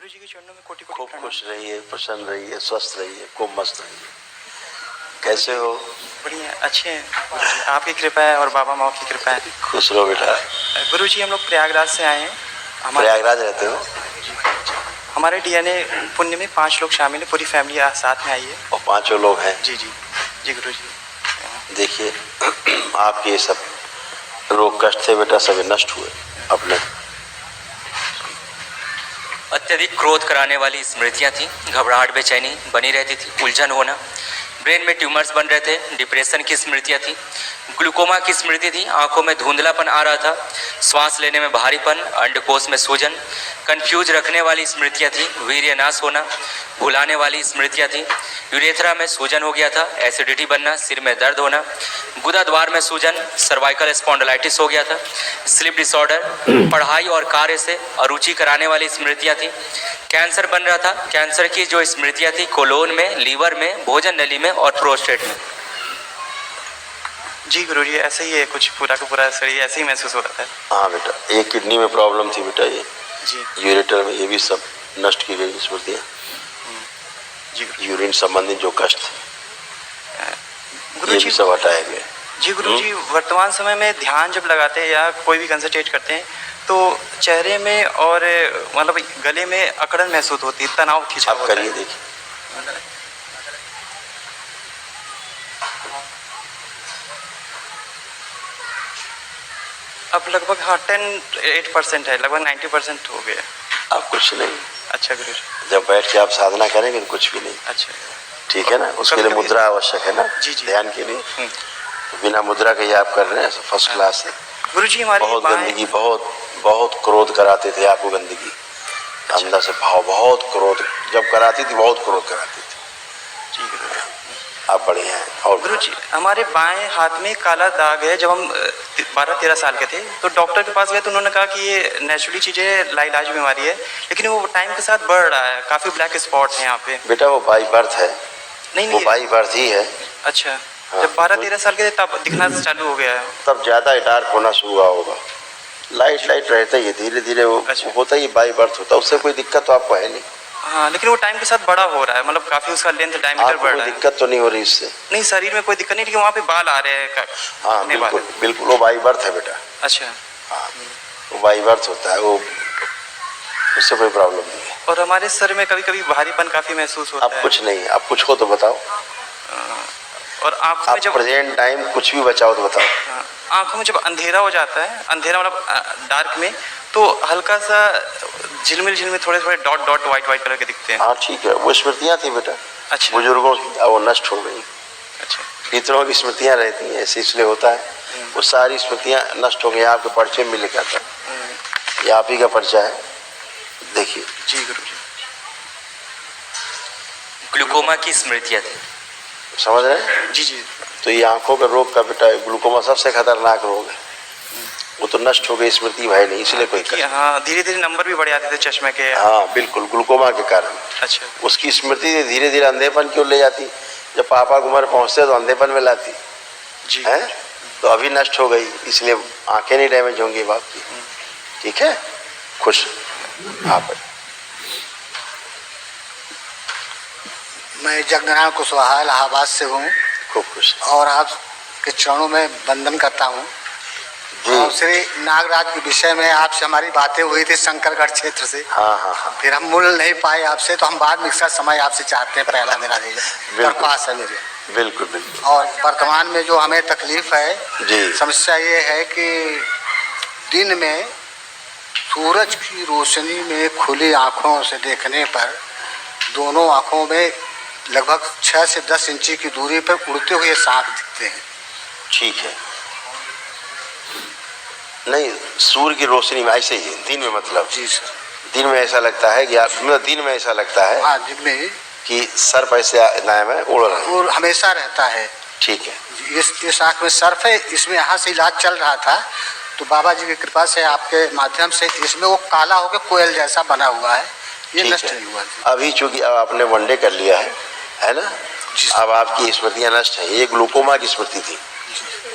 गुरु जी के चरणों में कोटि कोटि खूब प्रणाम। खुश रहिए, प्रसन्न रहिए, स्वस्थ रहिए, खूब मस्त रहिए। कैसे हो? बढ़िया, अच्छे हैं गुरुजी, आपकी कृपा है और बाबा माँ की कृपा है। खुश रहो बेटा। गुरुजी हम लोग प्रयागराज से आए हैं। प्रयागराज रहते हो? हमारे डीएनए पुण्य में 5 लोग शामिल हैं, पूरी फैमिली साथ में आई है। और 5 लोग हैं? जी जी जी गुरुजी। देखिए आपके ये सब रोग कष्ट थे बेटा, सभी नष्ट हुए अपने। अत्यधिक क्रोध कराने वाली स्मृतियां थी, घबराहट बेचैनी बनी रहती थी, उलझन होना, ब्रेन में ट्यूमर्स बन रहे थे, डिप्रेशन की स्मृतियां थी, ग्लूकोमा की स्मृति थी, आंखों में धुंधलापन आ रहा था, श्वास लेने में भारीपन, अंडकोश में सूजन, कंफ्यूज रखने वाली स्मृतियां थी, वीर्य नाश होना, भुलाने वाली स्मृतियां थी, यूरेथ्रा में सूजन हो गया था, एसिडिटी बनना, सिर में दर्द होना, गुदा द्वार में सूजन, सर्वाइकल स्पॉन्डिलाइटिस हो गया था, स्लीप डिसऑर्डर, पढ़ाई और कार्य से अरुचि कराने वाली स्मृतियां थी, कैंसर बन रहा था, कैंसर की जो स्मृतियां थी कोलोन में, लीवर में, भोजन नली में और प्रोस्टेट में। जी गुरुजी ऐसे ही है, कुछ पूरा का पूरा शरीर ऐसे ही महसूस हो रहा था। हाँ बेटा, एक किडनी में प्रॉब्लम थी बेटा, ये जी यूरेटर में, ये भी सब नष्ट की गई स्मृतियाँ। जी यूरिन संबंधित जो कष्ट थे ये गुरुजी। भी सब हटाए गए। जी गुरुजी, वर्तमान समय में ध्यान जब लगाते हैं या कोई भी कंसंट्रेट करते हैं तो चेहरे में और मतलब गले में अकड़न महसूस होती है, तनाव खिंचाव आप होता करिए, है। देखिए। अब लगभग हाँ 8% है, लगभग 90% हो गया। आप कुछ नहीं, अच्छा गुरुजी। जब बैठ के आप साधना करेंगे तो कुछ भी नहीं। अच्छा ठीक है ना? उसके लिए मुद्रा आवश्यक है ना, जी जी ध्यान के लिए। तो बिना मुद्रा के ये आप कर रहे हैं, फर्स्ट क्लास है। गुरुजी हमारी बहुत गंदगी, बहुत बहुत क्रोध कराते थे आपको, गंदगी अंदर से भाव, बहुत क्रोध जब कराती थी, बहुत क्रोध कराती थी। जी गुरुजी। आप बढ़िया हैं। और गुरुजी हमारे बाएं हाथ में काला दाग है। जब हम 12-13 साल के थे तो डॉक्टर के पास गए तो उन्होंने कहा कि ये नेचुरली चीज़ है, लाइलाज बीमारी है, लेकिन वो टाइम के साथ बढ़ रहा है, काफ़ी ब्लैक स्पॉट हैं यहाँ पे। बेटा वो बाई बर्थ है, नहीं वो नहीं बाई बर्थ ही है। अच्छा हाँ, जब 12-13 साल के थे तब दिखना चालू हो गया है। तब ज्यादा डार्क होना शुरू हुआ होगा। लाइट लाइट रहता ही है, धीरे धीरे वो अच्छा। होता ही बाई बर्थ होता है, उससे कोई दिक्कत तो आपको है नहीं। हाँ लेकिन वो टाइम के साथ बड़ा हो रहा है, मतलब काफ़ी उसका लेंथ डायमीटर आपको बढ़ कोई रहा है। दिक्कत तो नहीं हो रही इससे? नहीं शरीर में कोई दिक्कत नहीं, लेकिन वहाँ पे बाल आ रहे हैं। हाँ कितने बाल बिल्कुल हैं? बिल्कुल, वो बाई बर्थ है बेटा। अच्छा। हाँ वो बाई बर्थ होता है, वो उससे कोई प्रॉब्लम नहीं है। और हमारे सर में कभी कभी भारीपन काफ़ी महसूस होता अब है। कुछ नहीं, अब कुछ हो तो बताओ। और आँखों में आप जब प्रेजेंट टाइम कुछ भी बचाओ तो बताओ। आँखों में जब अंधेरा हो जाता है, अंधेरा मतलब डार्क में, तो हल्का सा झिलमिल झिलमिल थोड़े थोड़े dot dot white white colour के दिखते हैं। हाँ ठीक है, वो स्मृतियाँ थी बेटा अच्छा बुजुर्गों की, अब वो नष्ट हो गई। अच्छा पितरों की स्मृतियाँ रहती हैं, ऐसे इसलिए होता है। वो सारी स्मृतियाँ नष्ट हो गई। आपके पर्चे में लिखा था, ये आप ही का पर्चा है, देखिए। जी गुरु जी। ग्लूकोमा की स्मृतियां थी। समझ रहे हैं? जी जी तो ये आंखों का रोग का बेटा, ग्लूकोमा सबसे खतरनाक रोग है। वो तो नष्ट हो गई स्मृति भाई, नहीं इसलिए कोई कि हाँ धीरे धीरे नंबर भी बढ़ जाते थे चश्मे के। हाँ बिल्कुल, ग्लूकोमा के कारण। अच्छा उसकी स्मृति धीरे धीरे अंधेपन क्यों ले जाती? जब पापा की उम्र पहुँचते तो अंधेपन में लाती जी है, तो अभी नष्ट हो गई, इसलिए आंखें नहीं डैमेज होंगी बाप की। ठीक है, खुश आप। मैं जगनारायण कुशवाहा इलाहाबाद से हूँ खूब खुश। और आपके चरणों में वंदन करता हूँ। और श्री नागराज के विषय में आपसे हमारी बातें हुई थी शंकरगढ़ क्षेत्र से। हाँ हाँ हाँ, फिर हम मिल नहीं पाए आपसे, तो हम बाद में इसका समय आपसे चाहते हैं। पहला मेरा दरख्वास्त है मेरी। बिल्कुल बिल्कुल। और वर्तमान में जो हमें तकलीफ है जी, समस्या ये है कि दिन में सूरज की रोशनी में खुली आँखों से देखने पर दोनों आँखों में लगभग 6 से 10 इंची की दूरी पर उड़ते हुए सांप दिखते हैं। ठीक है। नहीं, सूर्य की रोशनी में ऐसे ही दिन में, मतलब जी सर। दिन में ऐसा लगता है कि आप, मतलब दिन में ऐसा लगता है हाँ दिन में कि सर्प ऐसे नाम है उड़ रहा है। और हमेशा रहता है। ठीक है। इस आँख में सर्फ है, इसमें यहाँ से इलाज चल रहा था, तो बाबा जी की कृपा से आपके माध्यम से इसमें वो काला होकर कोयल जैसा बना हुआ है, ये ठीक नष्ट है। नहीं हुआ। अभी चूंकि अब आपने वनडे कर लिया है ना, अब आपकी स्मृतियाँ नष्ट है। ये ग्लूकोमा की स्मृति थी,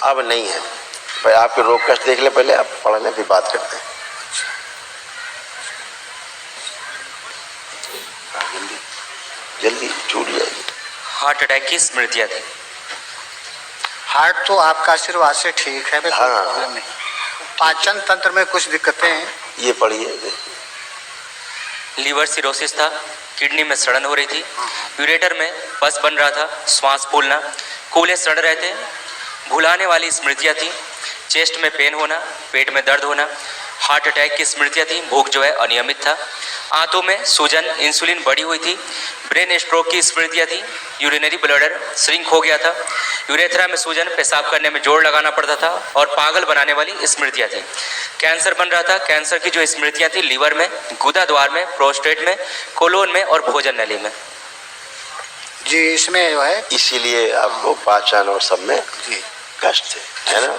अब नहीं है। भाई आपके रोग कष्ट देख ले पहले, आप पढ़ने फिर बात करते हैं। हाँ, जल्दी जल्दी छूट जाएगी। हार्ट अटैक की स्मृतियाँ थी। हार्ट तो आपका आशीर्वाद से ठीक है, कोई हाँ। प्रॉब्लम नहीं। पाचन तंत्र में कुछ दिक्कतें हैं। ये पढ़िए, लीवर सिरोसिस था, किडनी में सड़न हो रही थी, यूरेटर में पस बन रहा था, श्वास फूलना, कूल्हे सड़ रहे थे, भुलाने वाली स्मृतियाँ थी, चेस्ट में पेन होना, पेट में दर्द होना, हार्ट अटैक की स्मृतियाँ थी, भूख जो है अनियमित था, आंतों में सूजन, इंसुलिन बढ़ी हुई थी, ब्रेन स्ट्रोक की स्मृतियाँ थी, यूरिनरी ब्लडर श्रिंक हो गया था, यूरेथ्रा में सूजन, पेशाब करने में जोर लगाना पड़ता था और पागल बनाने वाली स्मृतियाँ थी। कैंसर बन रहा था, कैंसर की जो स्मृतियाँ थी लीवर में, गुदा द्वार में, प्रोस्टेट में, कोलोन में और भोजन नली में। जी, इसमें जो है इसीलिए आपको पाचन और सब में जी कष्ट है ना,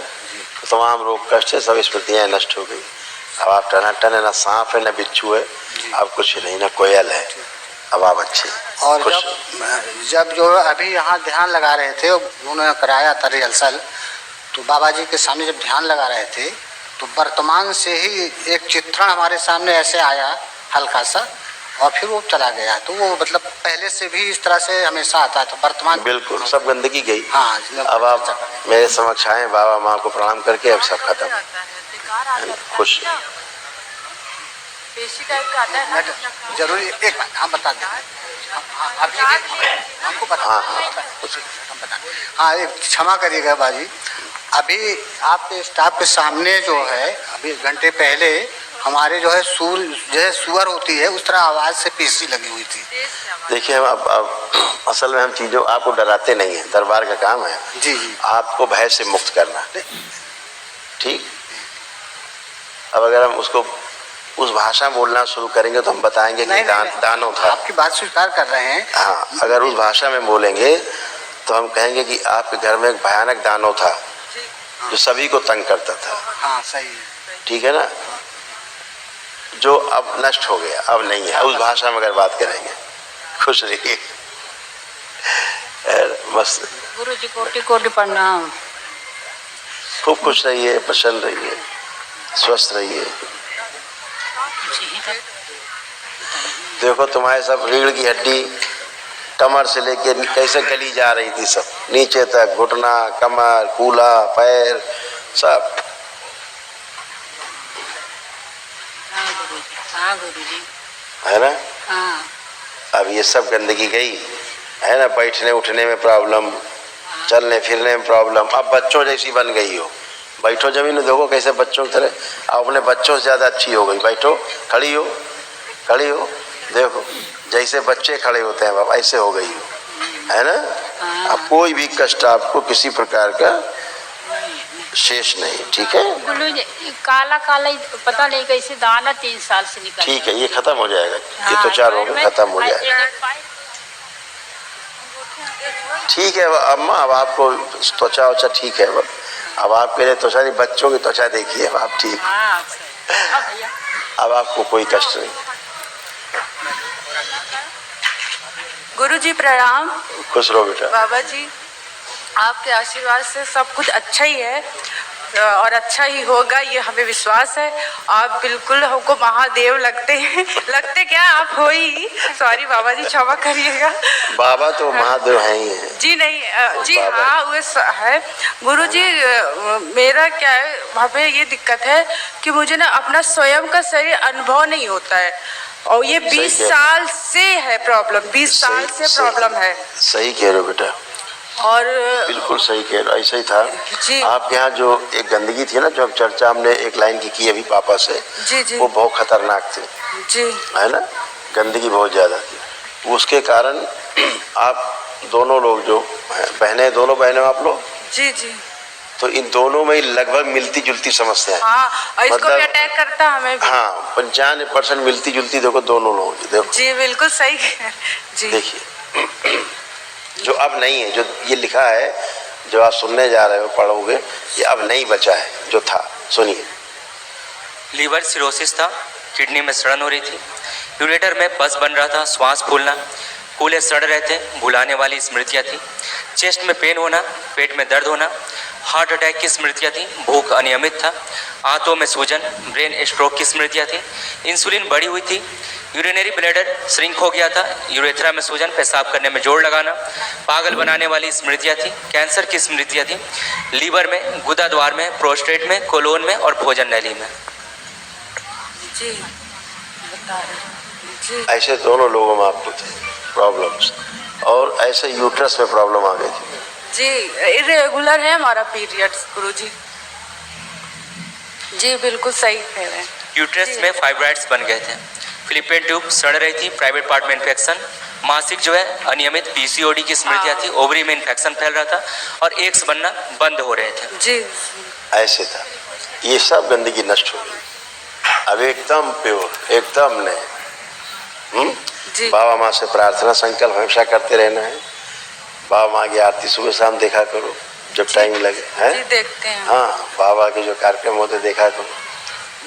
तमाम रोग कष्ट है, सब स्मृतियाँ नष्ट हो गई। अब आप टनाटन है, ना सांप है, ना बिच्छू है, अब कुछ नहीं, ना कोयल है, अब आप अच्छे और खुश। जब जो अभी यहाँ ध्यान लगा रहे थे, उन्होंने कराया था रिहर्सल, तो बाबा जी के सामने जब ध्यान लगा रहे थे तो वर्तमान से ही एक चित्रण हमारे सामने ऐसे आया हल्का सा, और फिर वो चला गया। तो वो मतलब पहले से भी इस तरह से हमेशा आता है, तो वर्तमान बिल्कुल सब गंदगी गई। हाँ, अब आप मेरे समक्ष आए, बाबा माँ को प्रणाम करके अब सब खत्म, खुश। पेशी टाइप का आता है ना। जरूरी एक बात हम बता दें, हमको बता हाँ, हम बता। हाँ, एक क्षमा करिएगा बाजी, अभी आपके स्टाफ के सामने जो है अभी घंटे पहले हमारे जो है सुअर होती है उस तरह आवाज़ से पेशी लगी हुई थी। देखिए हम अब असल में हम चीज़ों आपको डराते नहीं हैं, दरबार का काम है जी जी आपको भय से मुक्त करना, ठीक। अब अगर हम उसको उस भाषा में बोलना शुरू करेंगे तो हम बताएंगे कि दानव था। आपकी बात स्वीकार कर रहे हैं। हाँ, अगर उस भाषा में बोलेंगे तो हम कहेंगे कि आपके घर में एक भयानक दानव था जो सभी को तंग करता था। हाँ सही है। ठीक है ना, जो अब नष्ट हो गया, अब नहीं है। उस भाषा में अगर बात करेंगे, खुश रहिए, मस्त, गुरु जी कोटि कोटि प्रणाम। खूब खुश रहिए, प्रसन्न रहिए, स्वस्थ रहिए। देखो तुम्हारे सब रीढ़ की हड्डी कमर से लेके कैसे गली जा रही थी, सब नीचे तक, घुटना, कमर, कूल्हा, पैर, सब। हाँ गुरु जी, है ना। हाँ अब ये सब गंदगी गई है ना, बैठने उठने में प्रॉब्लम, चलने फिरने में प्रॉब्लम, अब बच्चों जैसी बन गई हो। बैठो जमीन में, देखो कैसे बच्चों की तरह, अब अपने बच्चों से ज़्यादा अच्छी हो गई। बैठो, खड़ी हो, खड़ी हो, देखो जैसे बच्चे खड़े होते हैं बाबा, ऐसे हो गई हो, है ना। अब कोई भी कष्ट आपको किसी प्रकार का शेष नहीं, ठीक है। गुरु जी, काला काला पता नहीं कैसे दाना 3 साल से निकल। ठीक है, ये खत्म हो जाएगा, ये तो 4 रोग खत्म हो जाएगा। ठीक है अम्मा, अब आपको त्वचा वचा ठीक है, अब आपके लिए त्वचा नहीं, बच्चों की त्वचा देखिए अब आप ठीक, अब आपको कोई कष्ट नहीं। गुरु जी प्रणाम। खुश रहो बेटा। बाबा जी, आपके आशीर्वाद से सब कुछ अच्छा ही है और अच्छा ही होगा, ये हमें विश्वास है। आप बिल्कुल हमको महादेव लगते हैं। लगते क्या, आप हो ही। सॉरी बाबा जी, क्षमा करिएगा। बाबा तो महादेव हैं ही हैं। जी नहीं, जी हाँ वो है। गुरु जी, मेरा क्या है, हमें ये दिक्कत है कि मुझे ना अपना स्वयं का शरीर अनुभव नहीं होता है, और ये 20 साल से है प्रॉब्लम, 20 साल से प्रॉब्लम है। सही कह रहे हो बेटा, और बिल्कुल सही कह रहे हो, ऐसा ही था। जी। आपके यहाँ जो एक गंदगी थी ना, जो अब चर्चा हमने एक लाइन की अभी पापा से, जी जी वो बहुत खतरनाक थी, जी, है ना, गंदगी बहुत ज़्यादा थी। उसके कारण आप दोनों लोग जो बहनें, दोनों बहनें आप लोग, जी जी, तो इन दोनों में लगभग मिलती जुलती समस्या है। हाँ, और इसको मतलब, भी अटैक करता हमें भी। हाँ 95% मिलती जुलती, देखो दोनों लोगों की, देखो जी बिल्कुल सही। जी देखिए, जो अब नहीं है, जो ये लिखा है, जो आप सुनने जा रहे हो, पढ़ोगे, ये अब नहीं बचा है जो था। सुनिए, लीवर सिरोसिस था, किडनी में सड़न हो रही थी, यूरेटर में पस बन रहा था, श्वास फूलना, कूल्हे सड़ रहे थे, भुलाने वाली स्मृतियाँ थी, चेस्ट में पेन होना, पेट में दर्द होना, हार्ट अटैक की स्मृतियाँ थी, भूख अनियमित था, आंतों में सूजन, ब्रेन स्ट्रोक की स्मृतियाँ थी, इंसुलिन बढ़ी हुई थी, यूरिनरी ब्लैडर श्रिंक हो गया था, यूरेथ्रा में सूजन, पेशाब करने में जोर लगाना, पागल बनाने वाली स्मृतियाँ थी, कैंसर की स्मृतियाँ थी, लीवर में, गुदा द्वार में, प्रोस्टेट में, कोलोन में और भोजन नली में। जी बता रहे जी। ऐसे दोनों लोगों में आपको थे प्रॉब्लम्स, और ऐसे यूट्रस में प्रॉब्लम आ गई थी। जी इरेगुलर है हमारा पीरियड्स गुरुजी। जी बिल्कुल सही कह रहे हैं। यूट्रस में फाइब्राइड्स बन गए थे, फिलिपियन ट्यूब सड़ रही थी, प्राइवेट पार्ट में इन्फेक्शन, मासिक जो है अनियमित, पीसीओडी की स्मृतियाँ थी, ओवरी में इन्फेक्शन फैल रहा था और एग्स बनना बंद हो रहे थे। जी ऐसे था, ये सब गंदगी नष्ट हो गई, अब एकदम प्योर, एकदम नए। जी बाबा माँ से प्रार्थना संकल्प हमेशा करते रहना है। बाबा माँ की आरती सुबह शाम देखा करो जब टाइम लगे, है जी देखते हैं। हाँ, बाबा के जो कार्यक्रम होते देखा करो,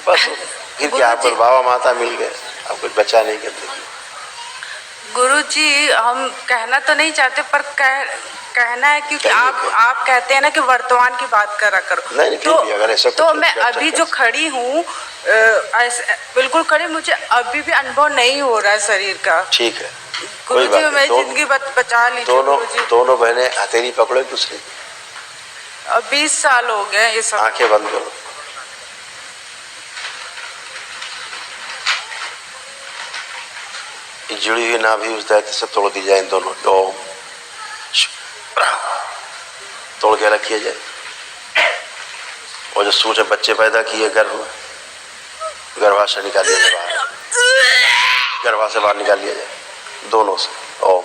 बस फिर क्या, आप बाबा माता मिल गए, अब कुछ बचा नहीं करते। गुरुजी हम कहना तो नहीं चाहते पर कहना है क्योंकि आप कहते हैं ना कि वर्तमान की बात करा करो। नहीं, फिर भी अगर ऐसा तो मैं अभी जो खड़ी हूँ बिल्कुल खड़ी, मुझे अभी भी अनुभव नहीं हो रहा है शरीर का। ठीक है, गुरुजी मेरी जिंदगी बचा लीजिए। दोनों बहनें हथेली पकड़ो एक दूसरे, 20 साल हो गए ये सब। आंखें बंद करो। जुड़ी हुई नाभि उस दैत्य से तोड़ दी जाए, इन दोनों ओम तोड़ के अलग किया जाए। और जो सूच बच्चे पैदा किए गर्भ में, गर्भाशय निकाल लिया जाए बाहर, गर्भाशय बाहर निकाल लिया जाए दोनों से। ओम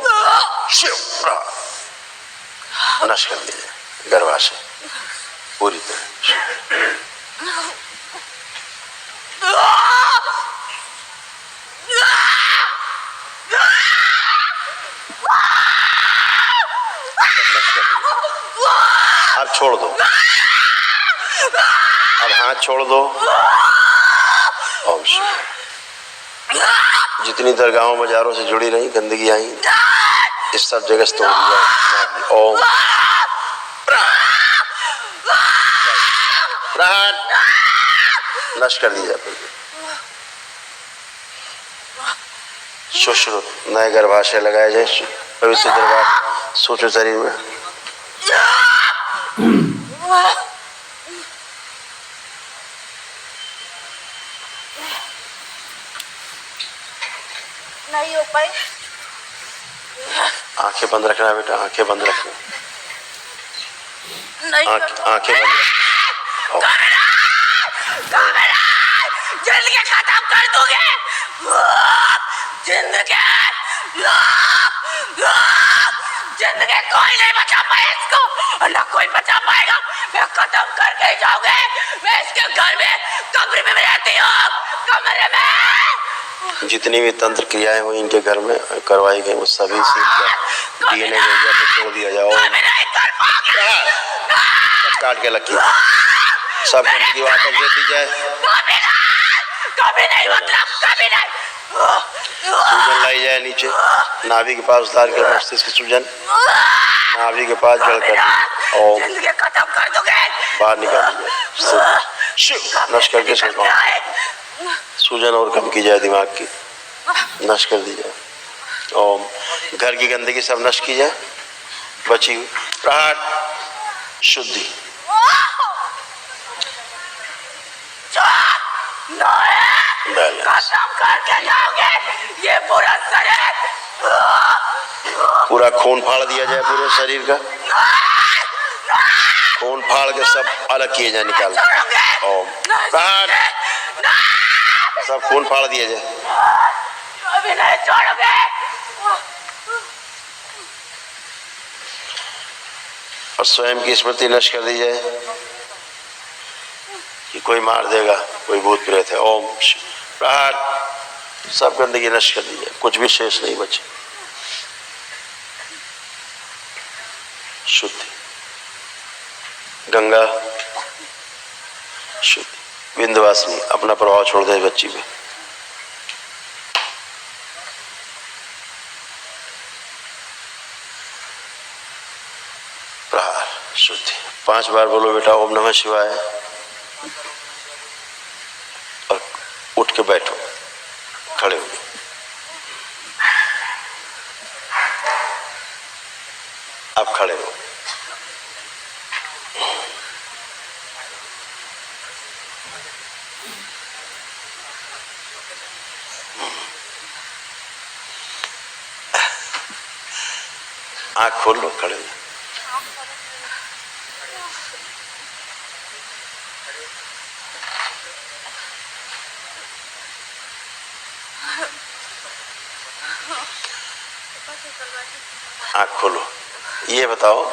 नष्ट कर दिया जाए गर्भाशय पूरी तरह। अब छोड़ दो, अब हाथ छोड़ दो। ओम जितनी दरगाहों बाजारों से जुड़ी रही गंदगी आई, इस सब जगह से तोड़ दिया। ओम प्राण नष्ट कर दिया। सुश्रुत नए गर्भाशय लगाए जाए पवित्र दरबार सूक्ष्म शरीर में। नहीं हो पाई। आंखें बंद रखना बेटा, आंखें बंद रखना, आंखें बंद रखना। जिंदगी खत्म कर दोगे, जिंदगी कोई नहीं बचा पाए इसको, और ना कोई बचा पाएगा। मैं खत्म करके ही जाऊंगी। मैं इसके घर में कब्र में रहती हूँ, कमरे में। जितनी भी तंत्र क्रियाएं हुई इनके घर में करवाई गई, वो सभी डीएनए तोड़ दिया जाओ, काट के लकी सब गंदगी वापस दे दी जाए। कभी नहीं, मतलब कभी नहीं। सूजन लाई जाए नीचे नाभि के पास उतार कर, मस्तिष्क सूजन नाभि के पास जड़ कर ओम खत्म कर दोगे, बाहर निकाल दीजिए, नष्ट करके सूजन और कम की जाए, दिमाग की नष्ट कर दी जाए। ओम घर की गंदगी सब नष्ट की जाए, बची हुई प्रहार शुद्धि। खत्म करके जाओगे ये पूरा शरीर, पूरा खून फाड़ दिया जाए, पूरे शरीर का खून फाड़ के सब अलग किए जाए, निकाल। ओम प्रहार सब खून फाड़ दिया जाए, अभी नहीं छोड़ोगे। और स्वयं की स्मृति नष्ट कर दी जाए कि कोई मार देगा, कोई भूत प्रेत है। ओम प्रहार सब गंदगी नष्ट कर दी जाए, कुछ भी शेष नहीं बचे। शुद्धि गंगा शुद्धि। विंध्यवासिनी अपना प्रभाव छोड़ दे बच्ची में। प्रहार शुद्धि। 5 बार बोलो बेटा ओम नमः शिवाय और उठ के बैठो, खड़े हो। अब खड़े हो। आँख खोल लो, खड़े हो। आँख खोलो। ये बताओ,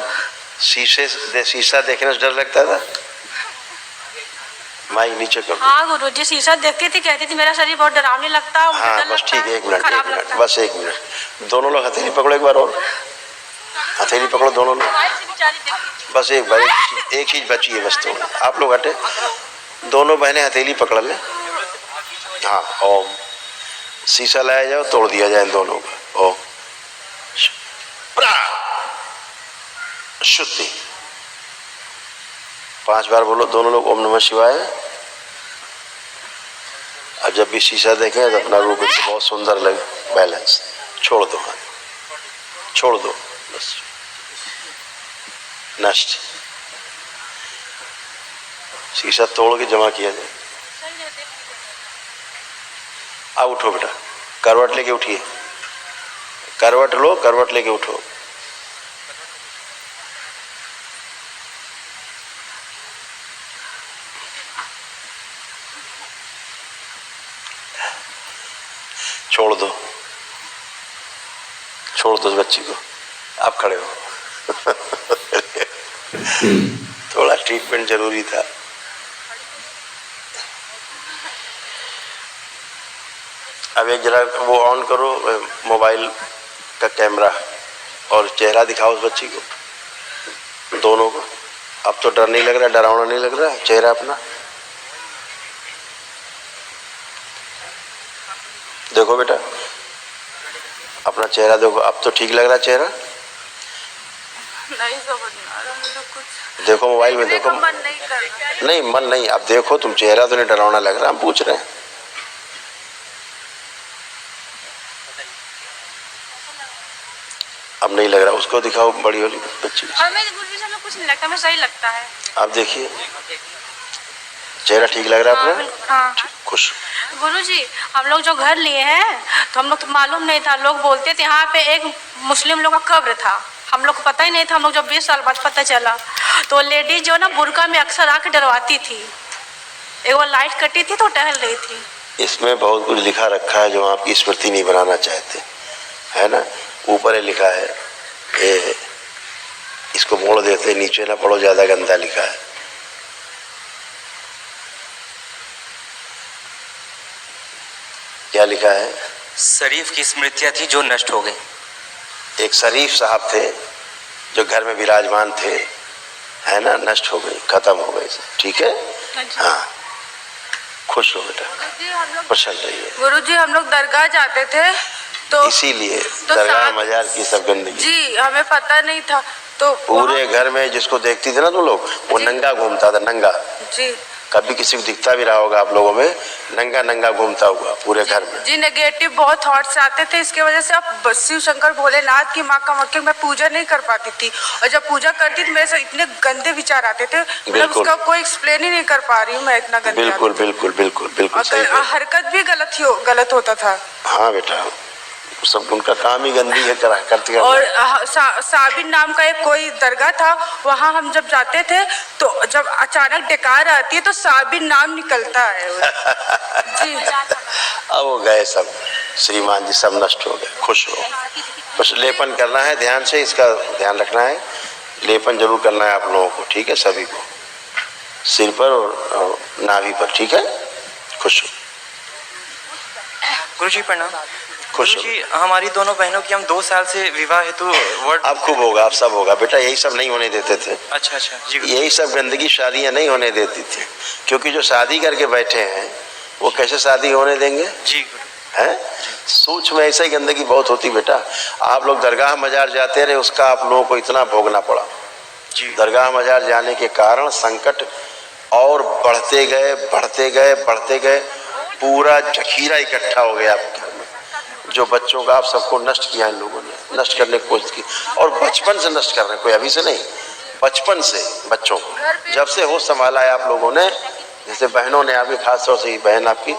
शीशा देखने से डर लगता था? माइक नीचे करो। हाँ गुरुजी, शीशा देखती थी, कहती थी मेरा शरीर बहुत डरावने लगता है, हाँ बस ठीक है, 1 मिनट, बस 1 मिनट। दोनों लोग हथेली पकड़ो एक बार और, हथेली पकड़ो दोनों लोग। बस एक बार, एक चीज बची है बस। तो आप लोग हटे, दोनों बहनें हथेली पकड़ लें। हाँ ओम। शीशा लाया जाओ, तोड़ दिया जाए इन दोनों को। ओम शुद्धि। 5 बार बोलो दोनों लोग ओम नमः शिवाय। अब जब भी शीशा देखें तो अपना रूप इनसे बहुत सुंदर लगे। बैलेंस छोड़ दो, हाथ छोड़ दो, बस नष्ट। शीशा तोड़ के जमा किया जाए। अब उठो बेटा, करवट लेके उठिए, करवट लो, करवट लेके उठो। छोड़ दो, छोड़ दो बच्ची को। आप खड़े हो। थोड़ा ट्रीटमेंट जरूरी था। अब एक जरा वो ऑन करो मोबाइल का कैमरा और चेहरा दिखाओ उस बच्ची को, दोनों को। अब तो डर नहीं लग रहा, डरावना नहीं लग रहा चेहरा अपना। देखो बेटा अपना चेहरा देखो, अब तो ठीक लग रहा चेहरा। नहीं समझ में आ रहा मुझे कुछ। देखो मोबाइल में देखो। मन नहीं कर रहा। नहीं मन नहीं, अब देखो तुम, चेहरा तो नहीं डरावना लग रहा, हम पूछ रहे हैं। अब नहीं लग रहा, उसको दिखाओ बड़ी वाली बच्ची। हमें कुछ नहीं लगता, हमें सही लगता है। अब देखिए चेहरा ठीक लग रहा है अपना। हाँ। खुश। गुरुजी, हम लोग जो घर लिए हैं तो हम लोग तो मालूम नहीं था, लोग बोलते थे यहाँ पे एक मुस्लिम लोग का कब्र था, हम लोग को पता ही नहीं था। हम लोग जब 20 साल बाद पता चला तो लेडीज जो ना बुर्का में अक्सर आके डरवाती थी। एक वो लाइट कटी थी तो टहल रही थी। इसमें बहुत कुछ लिखा रखा है जो आपकी स्मृति नहीं बनाना चाहते, है ना। ऊपर है लिखा है, ये इसको मोड़ देते, नीचे ना पढ़ो, ज्यादा गंदा लिखा है। क्या लिखा है? शरीफ की स्मृतियां थी जो नष्ट हो गई। एक शरीफ साहब थे जो घर में विराजमान थे, है ना, नष्ट हो गई, खत्म हो गई। ठीक है, हाँ खुश हो बेटा, प्रसन्न रहिए। गुरुजी हम लोग दरगाह जाते थे तो इसीलिए तो दरगाह मजार की सब गंदगी। जी हमें पता नहीं था तो पूरे घर में जिसको देखती थी ना तुम लोग, वो नंगा घूमता था, नंगा। जी कभी किसी को दिखता भी रहा होगा आप लोगों में, नंगा नंगा घूमता हुआ पूरे घर में। जी नेगेटिव बहुत थॉट्स आते थे, इसके वजह से अब शिव शंकर भोलेनाथ की माँ का मक्के में पूजा नहीं कर पाती थी, और जब पूजा करती थी मेरे से इतने गंदे विचार आते थे, मतलब उसका कोई एक्सप्लेन ही नहीं कर पा रही हूँ मैं, इतना गंदा। बिल्कुल बिल्कुल बिल्कुल बिल्कुल सही। हरकत भी गलत होता था। हाँ बेटा, सब उनका काम ही गंदी है, करते और साबिन नाम का एक कोई दरगाह था, वहाँ हम जब जाते थे तो जब अचानक डकार आती है तो साबिन नाम निकलता है। जी अब वो गए सब, श्रीमान जी सब नष्ट हो गए। खुश हो, बस लेपन करना है ध्यान से, इसका ध्यान रखना है, लेपन जरूर करना है आप लोगों को, ठीक है, सभी को, सिर पर और नाभि पर, ठीक है। खुश हो। गुरुजी प्रणाम। खुश गुरुजी हमारी दोनों बहनों की हम 2 साल से विवाह हेतु वर्ड। अब खूब होगा, अब सब होगा बेटा, यही सब नहीं होने देते थे। अच्छा अच्छा जी। यही सब गंदगी शादियां नहीं होने देती थी, क्योंकि जो शादी करके बैठे हैं वो कैसे शादी होने देंगे जी गुरु। हैं? सूक्ष्म ऐसे ही गंदगी बहुत होती बेटा। आप लोग दरगाह मजार जाते रहे, उसका आप लोगों को इतना भोगना पड़ा, जी। दरगाह मजार जाने के कारण संकट और बढ़ते गए, पूरा जखीरा इकट्ठा हो गया आपके घर में। जो बच्चों का आप सबको नष्ट किया इन लोगों ने, नष्ट करने की कोशिश की, और बचपन से नष्ट कर रहे हैं, कोई अभी से नहीं, बचपन से बच्चों को जब से होश संभाला है आप लोगों ने, जैसे बहनों ने आपकी, खास तौर से बहन आपकी,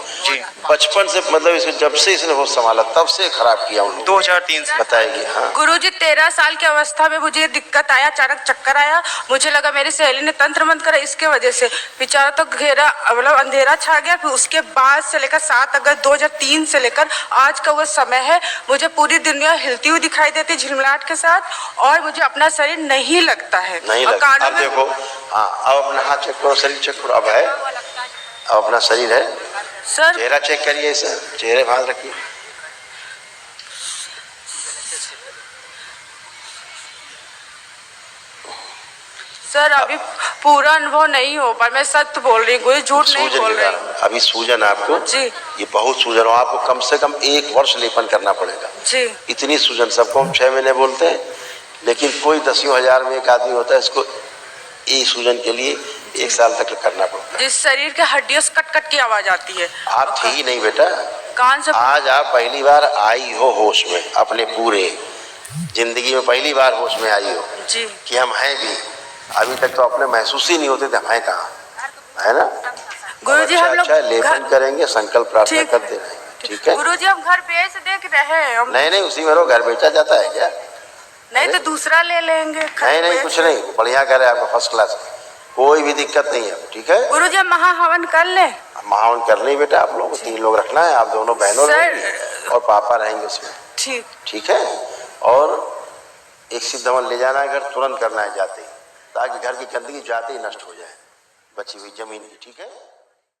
बचपन से मतलब इसको जब से इसने होश संभाला तब से खराब किया उन लोगों 2003 से बताएगी। हाँ गुरुजी 13 साल की अवस्था में मुझे दिक्कत आया, अचानक चक्कर आया, मुझे लगा मेरी सहेली ने तंत्र मंत्र करा, इसके वजह से बेचारा तो घेरा मतलब अंधेरा छा गया। फिर उसके बाद से लेकर 7 अगस्त 2003 से लेकर आज का वो समय है, मुझे पूरी दुनिया हिलती हुई दिखाई देती झिलमिलाहट के साथ, और मुझे अपना शरीर नहीं लगता है। नहीं और लगता। कानों अब में देखो, हाँ अब अपना हाथ चेक करो, शरीर चेक करो, अब है, अब अपना शरीर है, सर चेहरा चेक करिए, इसे चेहरे भाग रखिए। सर अभी पूरा अनुभव नहीं हो पाया, मैं सत्य बोल रही हूँ, कोई झूठ नहीं सूजन बोल के रही कारण, हूँ। अभी सूजन आपको जी ये बहुत सूजन हो, आपको कम से कम 1 वर्ष लेपन करना पड़ेगा। जी इतनी सूजन, सबको हम 6 महीने बोलते हैं, लेकिन कोई 10,000 में एक आदमी होता है, इसको ये सूजन के लिए 1 साल तक करना पड़ता है। जिस शरीर के हड्डियों से कट कट की आवाज आती है। आप थी ही नहीं बेटा, कान से आज आप पहली बार आई हो होश में, अपने पूरे जिंदगी में पहली बार होश में आई हो जी कि हम हैं भी। अभी तक तो अपने महसूस ही नहीं होते थे हम हैं कहाँ, है ना। गुरुजी हम लोग अच्छा लेपन करेंगे, संकल्प प्रार्थना ठीक। करते रहेंगे, ठीक है। गुरुजी हम घर बेच देख रहे हैं हम। नहीं उसी में रहो, घर बेचा जाता है क्या? नहीं तो दूसरा ले लेंगे। नहीं कुछ नहीं, बढ़िया करे आपको, फर्स्ट क्लास, कोई भी दिक्कत नहीं है, ठीक है। गुरुजी हम महाहवन कर ले। माहौल कर नहीं बेटा, आप लोगों को 3 लोग रखना है, आप दोनों बहनों सर। रहेंगी और पापा रहेंगे उसमें, ठीक ठीक है। और एक सिद्धवन ले जाना है घर, तुरंत करना है जाते ही, ताकि घर की गंदगी जाते ही नष्ट हो जाए, बची हुई जमीन की, ठीक है।